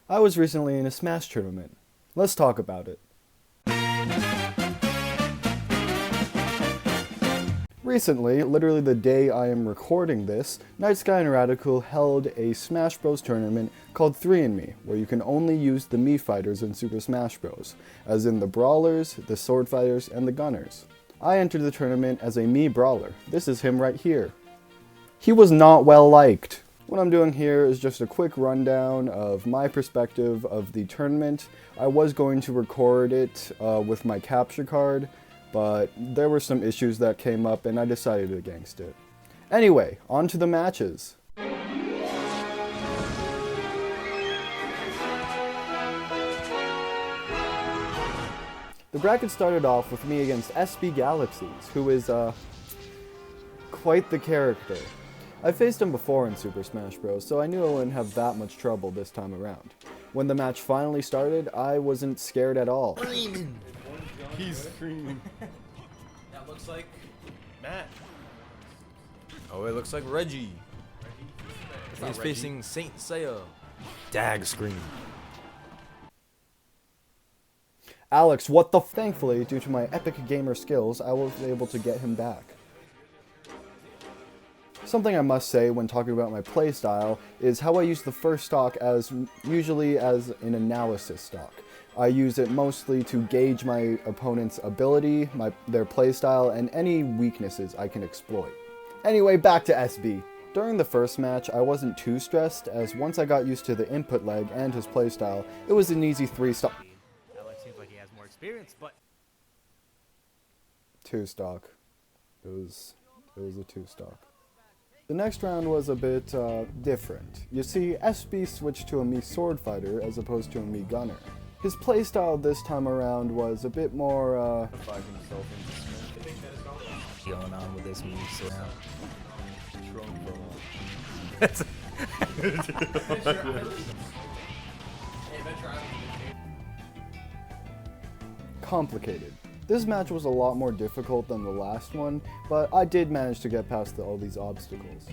I was recently in a Smash tournament. Let's talk about it. Recently, literally the day I am recording this, Knightsky and RaDuhKewl held a Smash Bros tournament called 3 and Mii, where you can only use the Mii fighters in Super Smash Bros, as in the Brawlers, the Sword Fighters, and the Gunners. I entered the tournament as a Mii Brawler. This is him right here. He was not well liked. What I'm doing here is just a quick rundown of my perspective of the tournament. I was going to record it with my capture card, but there were some issues that came up and I decided against it. Anyway, on to the matches. The bracket started off with me against SB Galaxies, who is quite the character. I faced him before in Super Smash Bros, so I knew I wouldn't have that much trouble this time around. When the match finally started, I wasn't scared at all. He's screaming. That looks like Matt. Oh, it looks like Reggie. He's facing Saint Seiya. Dag scream. Alex, what the Thankfully, due to my epic gamer skills, I was able to get him back. Something I must say when talking about my playstyle is how I use the first stock as usually as an analysis stock. I use it mostly to gauge my opponent's ability, their playstyle, and any weaknesses I can exploit. Anyway, back to SB. During the first match, I wasn't too stressed, as once I got used to the input leg and his playstyle, it was an easy 3-stock. Alex seems like he has more experience, but 2-stock. It was a 2-stock. The next round was a bit different. You see, SB switched to a Mii Sword Fighter as opposed to a Mii Gunner. His playstyle this time around was a bit more going on with this Mii surround. complicated. This match was a lot more difficult than the last one, but I did manage to get past all these obstacles.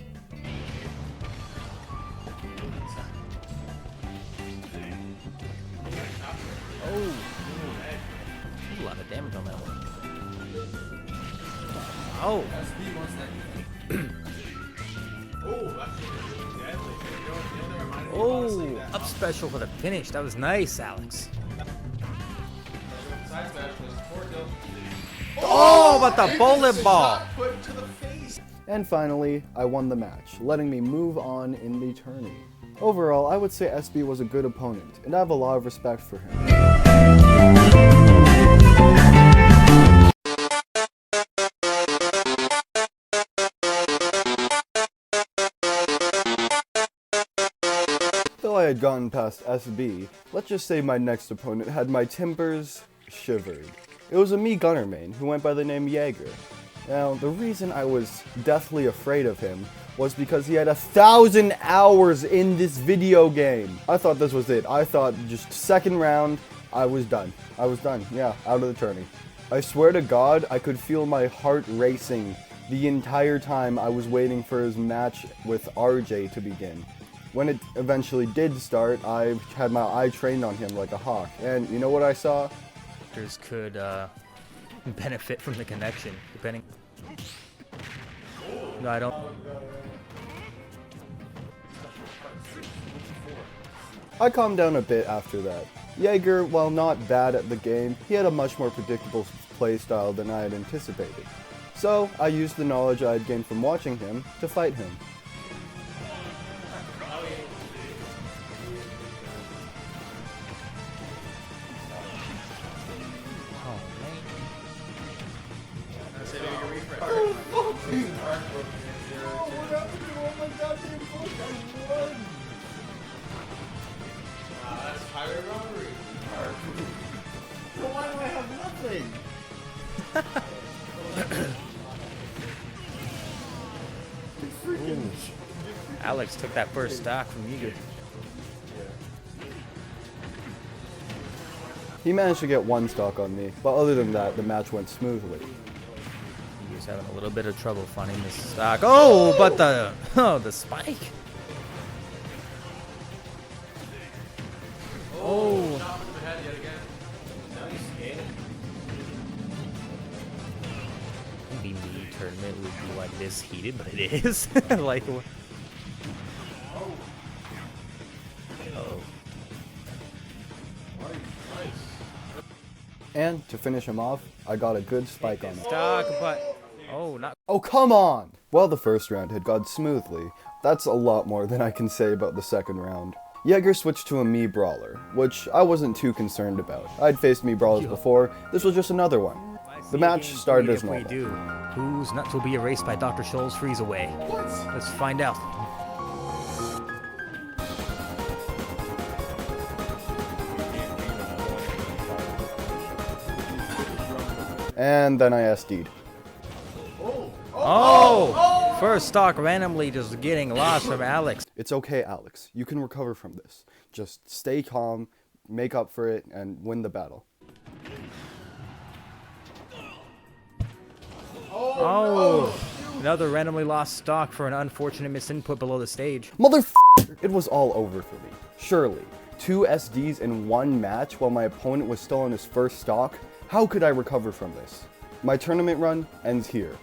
Oh, a lot of damage on that one. Oh. Oh, up special for the finish. That was nice, Alex. Oh, but the bullet ball. And finally, I won the match, letting me move on in the tourney. Overall, I would say SB was a good opponent, and I have a lot of respect for him. Though I had gotten past SB, let's just say my next opponent had my timbers shivered. It was a Mii Gunner main who went by the name Jaeger. Now, the reason I was deathly afraid of him was because he had 1,000 hours in this video game. I thought this was it. I thought just second round, I was done. Yeah, out of the tourney. I swear to God, I could feel my heart racing the entire time I was waiting for his match with RJ to begin. When it eventually did start, I had my eye trained on him like a hawk. And you know what I saw? Could benefit from the connection, depending. No, I don't. I calmed down a bit after that. Jaeger, while not bad at the game, he had a much more predictable playstyle than I had anticipated. So, I used the knowledge I had gained from watching him to fight him. Why do I have nothing? Alex took that first stock from Eager. He managed to get one stock on me, but other than that, the match went smoothly. He was having a little bit of trouble finding this stock. Oh, but the spike. Oh. Maybe Mii tournament would be like this heated, but it is. Like. Oh. And to finish him off, I got a good spike on him. Stuck, but oh, not. Oh, come on! While the first round had gone smoothly, that's a lot more than I can say about the second round. Jaeger switched to a Mii brawler, which I wasn't too concerned about. I'd faced Mii brawlers before, this was just another one. The match started as normal. Whose nuts will be erased by Dr. Scholl's freeze away? Let's find out. And then I SD'd. Oh! First stock randomly just getting lost from Alex. It's okay, Alex. You can recover from this. Just stay calm, make up for it, and win the battle. Oh! Another randomly lost stock for an unfortunate misinput below the stage. Motherfucker! It was all over for me. Surely. 2 SDs in one match while my opponent was still on his first stock? How could I recover from this? My tournament run ends here.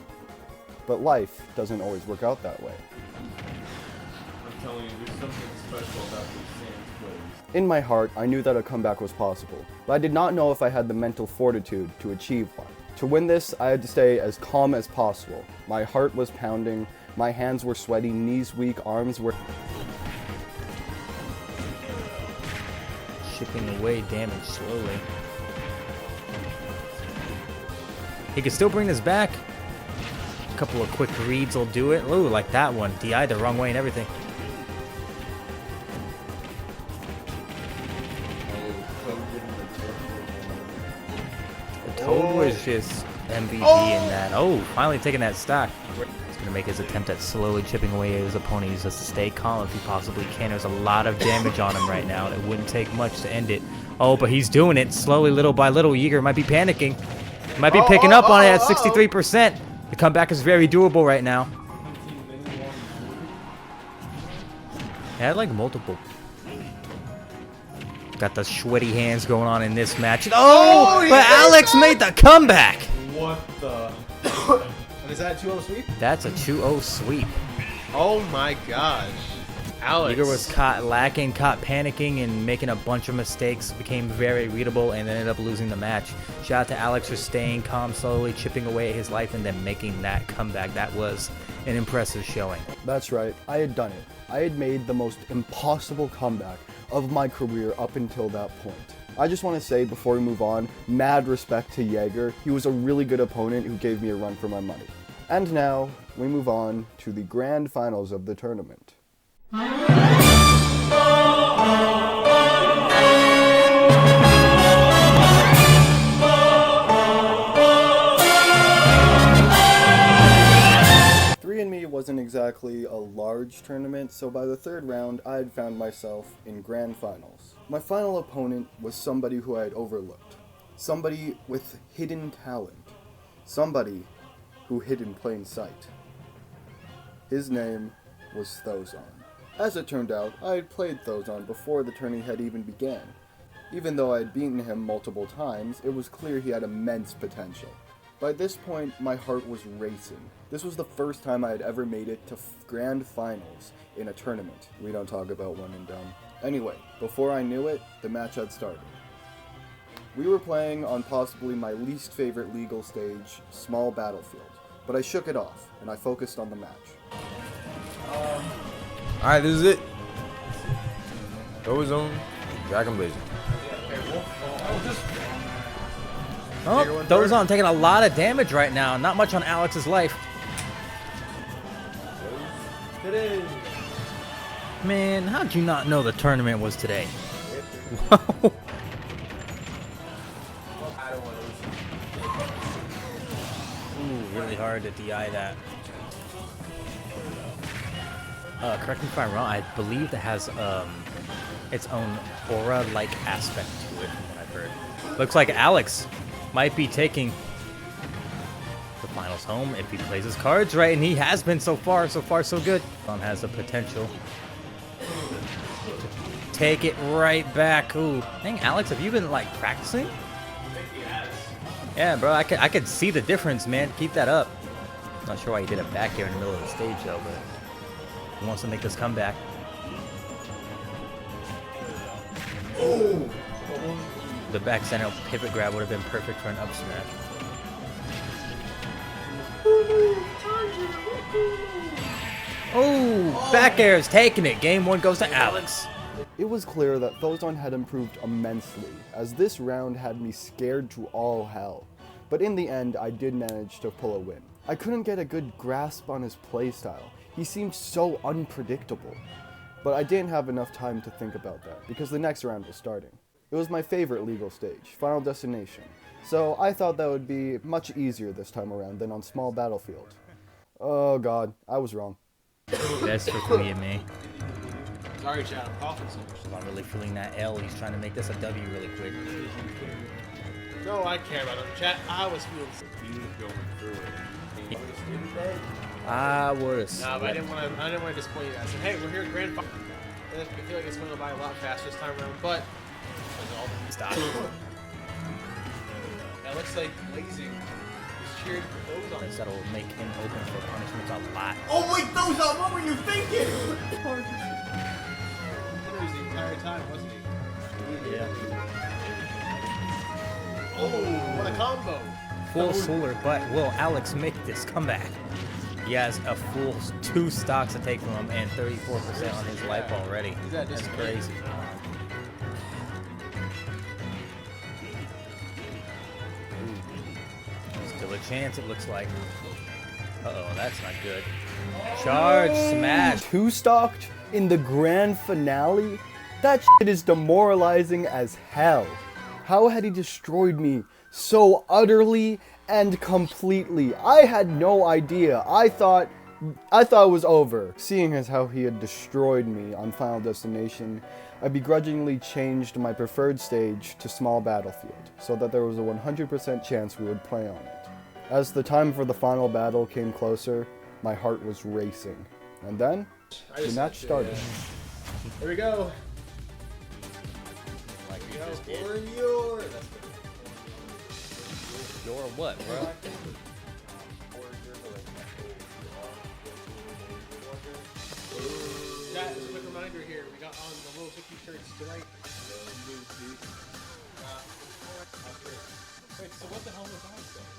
But life doesn't always work out that way. I'm telling you, there's something special about these Sans plays. In my heart, I knew that a comeback was possible, but I did not know if I had the mental fortitude to achieve one. To win this, I had to stay as calm as possible. My heart was pounding, my hands were sweaty, knees weak, arms were... Chipping away damage slowly. He can still bring this back. A couple of quick reads will do it. Ooh, like that one. DI the wrong way and everything. The Toad was just MVP in that. Oh, finally taking that stock. He's going to make his attempt at slowly chipping away at his opponent. He just has to stay calm if he possibly can. There's a lot of damage on him right now, and it wouldn't take much to end it. Oh, but he's doing it slowly, little by little. Jaeger might be panicking. Might be picking up on it at 63%. The comeback is very doable right now. He had like multiple. Got the sweaty hands going on in this match. Oh, but Alex made the comeback. What the? And is that a 2-0 sweep? That's a 2-0 sweep. Oh my gosh. Alex. Jaeger was caught lacking, caught panicking, and making a bunch of mistakes. Became very readable and ended up losing the match. Shout out to Alex for staying calm, slowly chipping away at his life, and then making that comeback. That was an impressive showing. That's right, I had done it. I had made the most impossible comeback of my career up until that point. I just want to say before we move on, mad respect to Jaeger. He was a really good opponent who gave me a run for my money. And now, we move on to the grand finals of the tournament. 3 and Mii wasn't exactly a large tournament, so by the third round, I had found myself in grand finals. My final opponent was somebody who I had overlooked. Somebody with hidden talent. Somebody who hid in plain sight. His name was Thozon. As it turned out, I had played Thozon before the tourney had even began. Even though I had beaten him multiple times, it was clear he had immense potential. By this point, my heart was racing. This was the first time I had ever made it to grand finals in a tournament. We don't talk about one and done. Anyway, before I knew it, the match had started. We were playing on possibly my least favorite legal stage, Small Battlefield, but I shook it off, and I focused on the match. Alright, this is it. Thozon, Dragon Blazer. Oh, Thozon taking a lot of damage right now. Not much on Alex's life. Man, how'd you not know the tournament was today? Ooh, really hard to DI that. Correct me if I'm wrong, I believe that has its own aura-like aspect to it, from what I've heard. Looks like Alex might be taking the finals home if he plays his cards right, and he has been so far so good. Has the potential to take it right back. Ooh. Dang, Alex, have you been, like, practicing? Yeah, bro, I could see the difference, man. Keep that up. Not sure why he did it back here in the middle of the stage, though, but he wants to make this comeback. Oh! The back center pivot grab would have been perfect for an up smash. Oh, back air is taking it. Game 1 goes to Alex. It was clear that Thozon had improved immensely, as this round had me scared to all hell. But in the end, I did manage to pull a win. I couldn't get a good grasp on his playstyle. He seemed so unpredictable. But I didn't have enough time to think about that, because the next round was starting. It was my favorite legal stage, Final Destination, so I thought that would be much easier this time around than on Small Battlefield. Oh god, I was wrong. That's for Three and Mii. Sorry, Chad, I'm coughing so much. I'm not really feeling that L. He's trying to make this a W really quick. No, I care about him. Chat, I was feeling You going through it. I would've. Nah, but I didn't want to disappoint you guys. I said, hey, we're here at Grand Final. I feel like it's going to go by a lot faster this time around, but Stop. that looks like Lazy is cheering for Thozon. That'll make him open for punishments a lot. Oh wait, Thozon, what were you thinking? He was the entire time, wasn't he? Yeah. Oh, what a combo! Full solar, but will Alex make this comeback? He has a full 2 stocks to take from him and 34% on his life already. That's crazy. Still a chance, it looks like. Uh-oh, that's not good. Charge smash. 2-stocked in the grand finale? That shit is demoralizing as hell. How had he destroyed me so utterly and completely? I had no idea. I thought it was over. Seeing as how he had destroyed me on Final Destination, I begrudgingly changed my preferred stage to Small Battlefield, so that there was a 100% chance we would play on it. As the time for the final battle came closer, my heart was racing. And then, the match started. Here we go. Your what, bro? Chat, as a quick reminder here, we got on the little Vicky shirts tonight. Wait, so what the hell was I saying?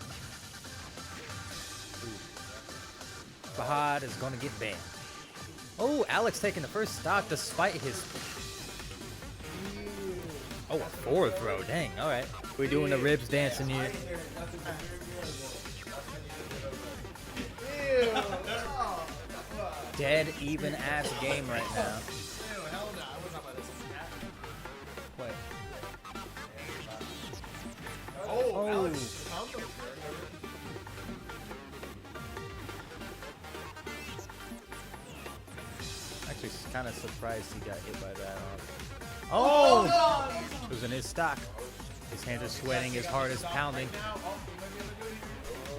Fahad is gonna get banned. Oh, Alex taking the first stock despite his... Oh, a forward throw. Dang, alright. We're doing the ribs dancing here. Dead even ass game right now. Wait. Oh. Actually, kind of surprised he got hit by that. Oh! It was in his stock. His hands are sweating, his heart is pounding.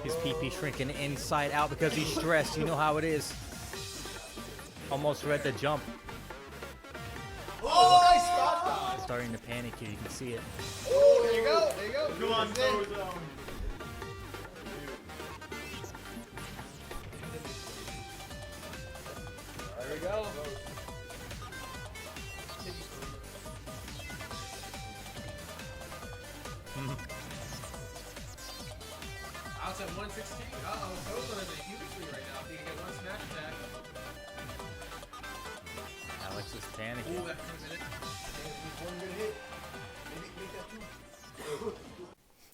His PP shrinking inside out because he's stressed. You know how it is. Almost read the jump. Oh, nice spot. Starting to panic here, you can see it. Oh, there you go. There you go. Come on, Thozon. There we go. Out at 116. Uh-oh, Thozon is a huge lead right now. If he can get one smash attack. Alex is panicking. Ooh, that could have been it. One good hit. Maybe make that two.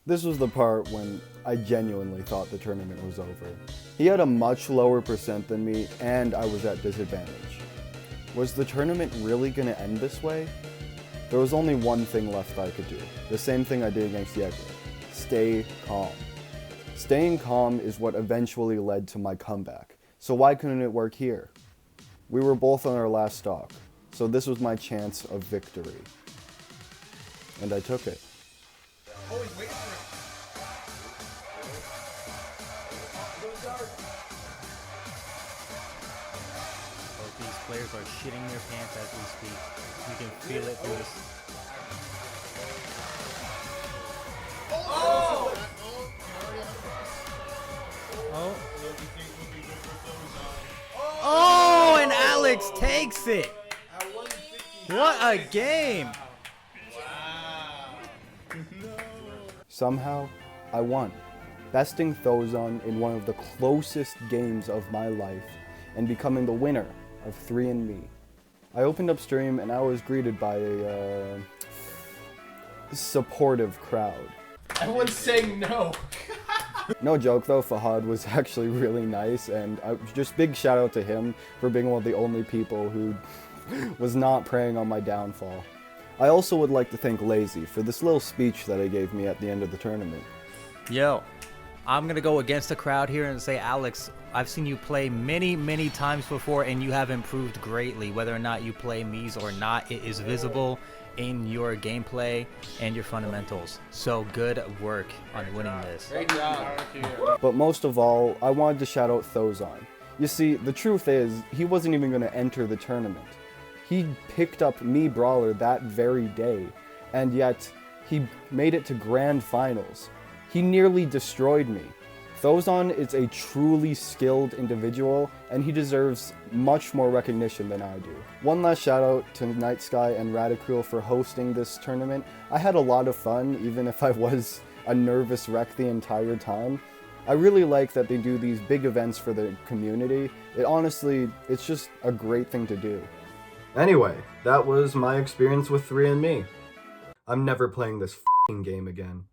This was the part when I genuinely thought the tournament was over. He had a much lower percent than me, and I was at disadvantage. Was the tournament really gonna end this way? There was only one thing left I could do. The same thing I did against Jaeger. Stay calm. Staying calm is what eventually led to my comeback. So why couldn't it work here? We were both on our last stock, so this was my chance of victory. And I took it. Oh, he's waiting for it. Both these players are shitting their pants as we speak. You can feel it through this. Oh! Oh. Oh, and Alex takes it. What a game. Somehow, I won, besting Thozon in one of the closest games of my life and becoming the winner of 3 and Mii. I opened up stream and I was greeted by a supportive crowd. Everyone's saying no. No joke though, Fahad was actually really nice, and just big shout out to him for being one of the only people who was not preying on my downfall. I also would like to thank Lazy for this little speech that he gave me at the end of the tournament. Yo, I'm gonna go against the crowd here and say, Alex, I've seen you play many times before and you have improved greatly. Whether or not you play Mii's or not, it is visible in your gameplay and your fundamentals. So good work on winning this. Great job. But most of all, I wanted to shout out Thozon. You see, the truth is, he wasn't even going to enter the tournament. He picked up Mii Brawler that very day, and yet he made it to Grand Finals. He nearly destroyed me. Thozon is a truly skilled individual, and he deserves much more recognition than I do. One last shout out to Knightsky and RaDuhKewl for hosting this tournament. I had a lot of fun, even if I was a nervous wreck the entire time. I really like that they do these big events for the community. It's just a great thing to do. Anyway, that was my experience with 3 and Mii. I'm never playing this f***ing game again.